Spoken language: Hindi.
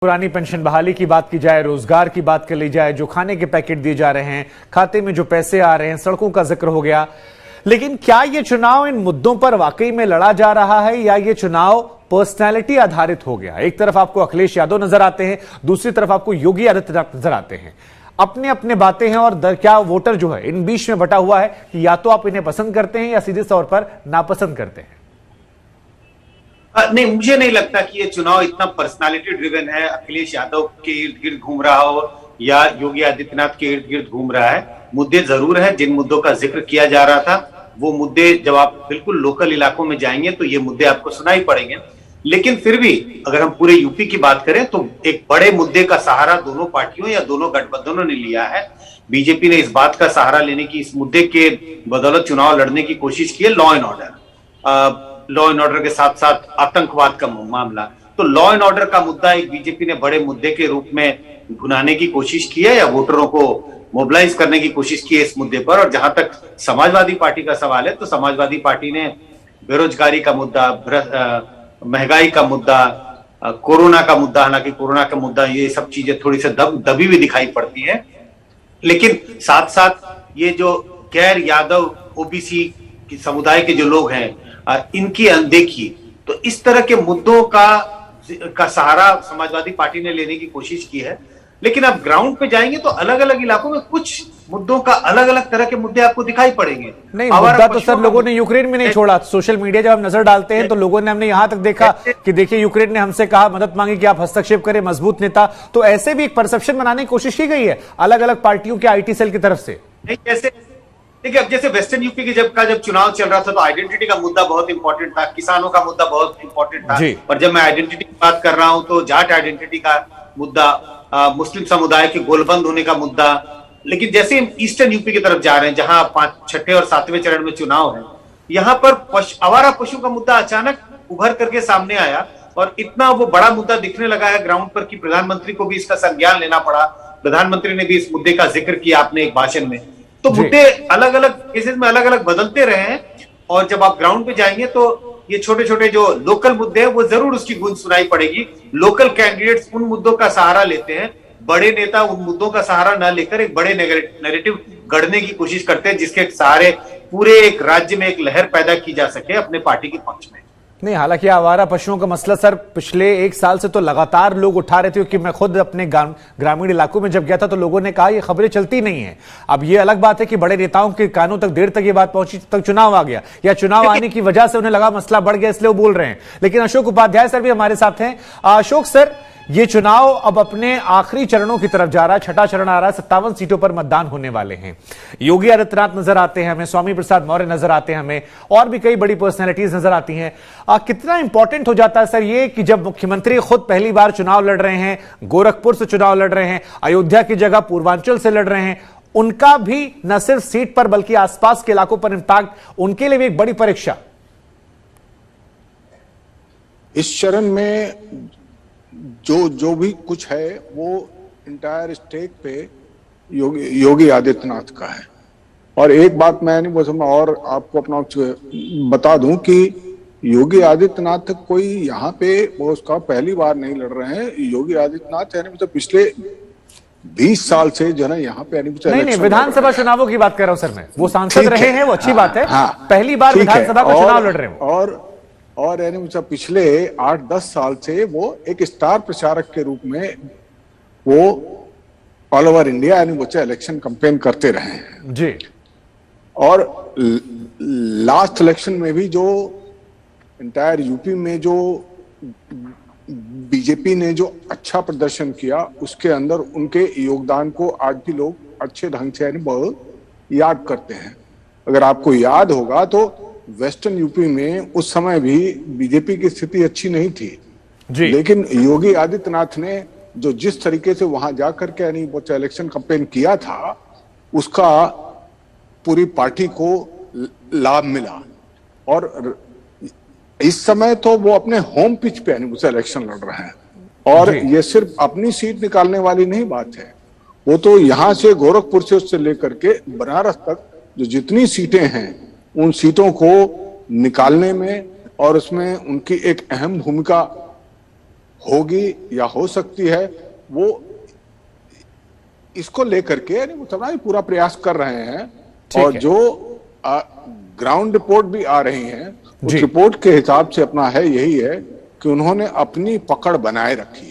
पुरानी पेंशन बहाली की बात की जाए, रोजगार की बात कर ली जाए, जो खाने के पैकेट दिए जा रहे हैं, खाते में जो पैसे आ रहे हैं, सड़कों का जिक्र हो गया। लेकिन क्या ये चुनाव इन मुद्दों पर वाकई में लड़ा जा रहा है या ये चुनाव पर्सनैलिटी आधारित हो गया? एक तरफ आपको अखिलेश यादव नजर आते हैं, दूसरी तरफ आपको योगी आदित्यनाथ नजर आते हैं। अपने अपने बातें हैं और क्या वोटर जो है इन बीच में बटा हुआ है कि या तो आप इन्हें पसंद करते हैं या सीधे तौर पर नापसंद करते हैं। नहीं, मुझे नहीं लगता कि ये चुनाव इतना पर्सनालिटी ड्रिवन है, अखिलेश यादव के इर्द गिर्द घूम रहा हो या योगी आदित्यनाथ के इर्द गिर्द घूम रहा है। मुद्दे जरूर है, जिन मुद्दों का जिक्र किया जा रहा था वो मुद्दे जब आप बिल्कुल लोकल इलाकों में जाएंगे तो ये मुद्दे आपको सुनाई पड़ेंगे। लेकिन फिर भी अगर हम पूरे यूपी की बात करें तो एक बड़े मुद्दे का सहारा दोनों पार्टियों या दोनों गठबंधनों ने लिया है। बीजेपी ने इस बात का सहारा लेने की, इस मुद्दे के बदौलत चुनाव लड़ने की कोशिश की है। लॉ एंड ऑर्डर के साथ साथ आतंकवाद का मामला, तो लॉ एंड ऑर्डर का मुद्दा एक बीजेपी ने बड़े मुद्दे के रूप में भुनाने की कोशिश की है या वोटरों को मोबिलाइज करने की कोशिश की है इस मुद्दे पर। और जहां तक समाजवादी पार्टी का सवाल है तो समाजवादी पार्टी ने बेरोजगारी का मुद्दा, महंगाई का मुद्दा, कोरोना का मुद्दा, हालांकि कोरोना का मुद्दा, ये सब चीजें थोड़ी सी दबी हुई दिखाई पड़ती है। लेकिन साथ साथ ये जो गैर यादव ओबीसी समुदाय के जो लोग हैं इनकी अनदेखी, तो इस तरह के मुद्दों का सहारा समाजवादी पार्टी ने लेने की कोशिश की है। लेकिन आप ग्राउंड पे जाएंगे तो अलग अलग इलाकों में कुछ मुद्दों का अलग अलग तरह के मुद्दे आपको दिखाई पड़ेंगे। नहीं, मुद्दा तो सर लोगों ने यूक्रेन में नहीं छोड़ा। सोशल मीडिया जब हम नजर डालते हैं तो लोगों ने, हमने यहां तक देखा कि देखिए यूक्रेन ने हमसे कहा, मदद मांगी कि आप हस्तक्षेप करें, मजबूत नेता। तो ऐसे भी एक परसेप्शन बनाने की कोशिश की गई है अलग अलग पार्टियों के आईटी सेल की तरफ से। देखिए, अब जैसे वेस्टर्न यूपी के जब चुनाव चल रहा था तो आइडेंटिटी का मुद्दा बहुत इंपॉर्टेंट था, किसानों का मुद्दा बहुत इंपॉर्टेंट था। और जब मैं आइडेंटिटी की बात कर रहा हूं तो जाट आइडेंटिटी का मुद्दा, मुस्लिम समुदाय के गोलबंद होने का मुद्दा। लेकिन जैसे हम ईस्टर्न यूपी की तरफ जा रहे हैं जहां 5, 6 और 7वें चरण में चुनाव है, यहां पर आवारा पशु का मुद्दा अचानक उभर करके सामने आया और इतना वो बड़ा मुद्दा दिखने लगा है ग्राउंड पर कि प्रधानमंत्री को भी इसका संज्ञान लेना पड़ा। प्रधानमंत्री ने भी इस मुद्दे का जिक्र किया अपने एक भाषण में। तो मुद्दे अलग अलग केसेस में अलग अलग बदलते रहे हैं और जब आप ग्राउंड पे जाएंगे तो ये छोटे छोटे जो लोकल मुद्दे हैं वो जरूर उसकी गूंज सुनाई पड़ेगी। लोकल कैंडिडेट्स उन मुद्दों का सहारा लेते हैं, बड़े नेता उन मुद्दों का सहारा ना लेकर एक बड़े नैरेटिव गढ़ने की कोशिश करते हैं जिसके सहारे पूरे एक राज्य में एक लहर पैदा की जा सके अपने पार्टी के पक्ष में। नहीं, हालांकि आवारा पशुओं का मसला सर पिछले 1 साल से तो लगातार लोग उठा रहे थे, क्योंकि मैं खुद अपने ग्रामीण इलाकों में जब गया था तो लोगों ने कहा ये खबरें चलती नहीं है। अब ये अलग बात है कि बड़े नेताओं के कानों तक देर तक ये बात पहुंची तक चुनाव आ गया, या चुनाव आने की वजह से उन्हें लगा मसला बढ़ गया इसलिए वो बोल रहे हैं। लेकिन अशोक उपाध्याय सर भी हमारे साथ हैं। अशोक सर, ये चुनाव अब अपने आखिरी चरणों की तरफ जा रहा है, 6ठा चरण आ रहा है, 57 सीटों पर मतदान होने वाले हैं। योगी आदित्यनाथ नजर आते हैं हमें, स्वामी प्रसाद मौर्य नजर आते हैं हमें, और भी कई बड़ी पर्सनैलिटीज नजर आती हैं। कितना इंपॉर्टेंट हो जाता है सर ये कि जब मुख्यमंत्री खुद पहली बार चुनाव लड़ रहे हैं, गोरखपुर से चुनाव लड़ रहे हैं, अयोध्या की जगह पूर्वांचल से लड़ रहे हैं, उनका भी न सिर्फ सीट पर बल्कि आसपास के इलाकों पर इंपैक्ट, उनके लिए भी एक बड़ी परीक्षा। इस चरण में जो भी कुछ है वो इंटायर स्टेक पे योगी आदित्यनाथ का है। और एक बात मैं नहीं बोलूँ और आपको अपना बता दूं कि योगी आदित्यनाथ कोई यहाँ पे वो उसका पहली बार नहीं लड़ रहे हैं। योगी आदित्यनाथ यानी मतलब पिछले 20 साल से जो है ना यहाँ पे नहीं, विधानसभा चुनावों की बात कर रहा हूँ सर मैं। वो सांसद रहे हैं, वो अच्छी बात है। पहली बार विधानसभा का चुनाव लड़ रहे हैं और यानी मतलब पिछले 8-10 साल से वो एक स्टार प्रचारक के रूप में वो ऑल ओवर इंडिया यानी बच्चे इलेक्शन कैंपेन करते रहे हैं जी। और लास्ट इलेक्शन में भी जो इंटायर यूपी में जो बीजेपी ने जो अच्छा प्रदर्शन किया उसके अंदर उनके योगदान को आज भी लोग अच्छे ढंग से यानी बहुत याद करते हैं। अगर आपको याद होगा तो वेस्टर्न यूपी में उस समय भी बीजेपी की स्थिति अच्छी नहीं थी जी। लेकिन योगी आदित्यनाथ ने जो जिस तरीके से वहां जाकर के यानी वो इलेक्शन कैंपेन किया था उसका पूरी पार्टी को लाभ मिला। और इस समय तो वो अपने होम पिच पे यानी उसे इलेक्शन लड़ रहे हैं और ये सिर्फ अपनी सीट निकालने वाली नहीं बात है, वो तो यहाँ से गोरखपुर से उससे लेकर के बनारस तक जो जितनी सीटें हैं उन सीटों को निकालने में और उसमें उनकी एक अहम भूमिका होगी या हो सकती है, वो इसको लेकर के यानी मुसलमान पूरा प्रयास कर रहे हैं। ठीक और है। जो ग्राउंड रिपोर्ट भी आ रही हैं, उस जी। रिपोर्ट के हिसाब से अपना है यही है कि उन्होंने अपनी पकड़ बनाए रखी है।